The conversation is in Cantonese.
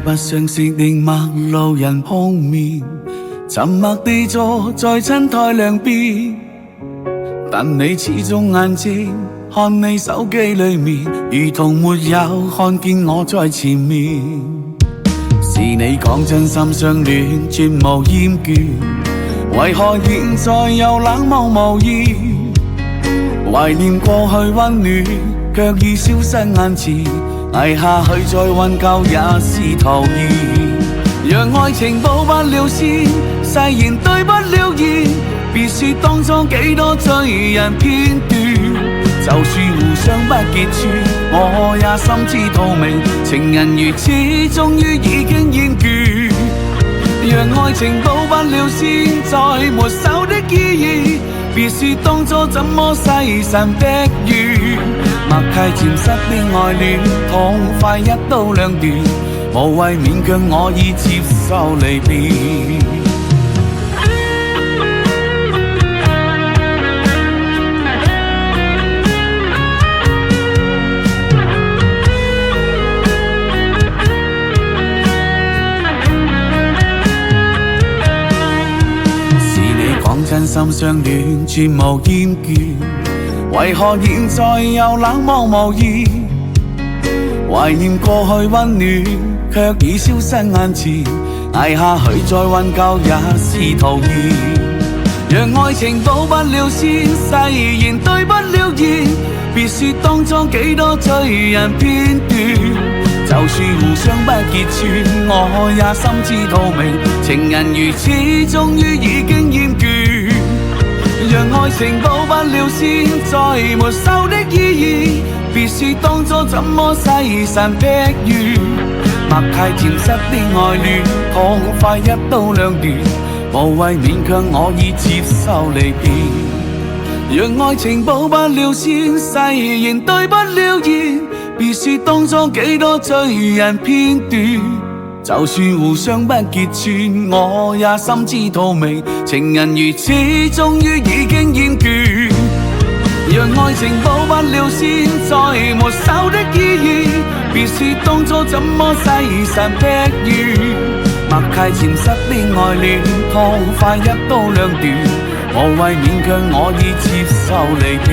不相識的陌路人碰面，沉默地坐在親台兩邊，但你始終眼睛看你手機裏面，如同沒有看見我在前面。是你講真心相戀，絕無厭倦，為何現在又冷漠無言？懷念過去溫暖，卻已消失眼前，捱下去再溫舊也是徒然。讓愛情報不了先，誓言對不了言，別說當初幾多醉人片段。就算互相不結束，我也心知肚明，情人如此終於已經厭倦。讓愛情報不了先，再沒手的意義，別說當初怎麼誓神逼遠。默契潛失的愛戀，痛快一刀兩斷，無謂勉強我已接受離別。真心相戀，絕無厭倦，為何現在又冷漠無言？懷念過去溫暖，卻已消失眼前，捱下去再溫舊也是徒然。讓愛情報不了先，誓言對不了言，別說當初幾多醉人片段。就算互相不結串，我也心知肚明，情人如此終於已經厭倦。讓愛情報不了先，再沒手的意義，別說當初怎麼誓神逼遠。默契潛失的愛戀，痛快一刀兩斷，無謂勉強我已接受離別。讓愛情報不了先，誓言對不了言，別說當初幾多醉人片段。就算互相不結串，我也心知肚明，情人如此終於已經厭倦。讓愛情報不了先，再沒手的意義，別說當初怎麼誓神逼遠。默契潛失的愛戀，痛快一刀兩斷，無謂勉強我已接受離別。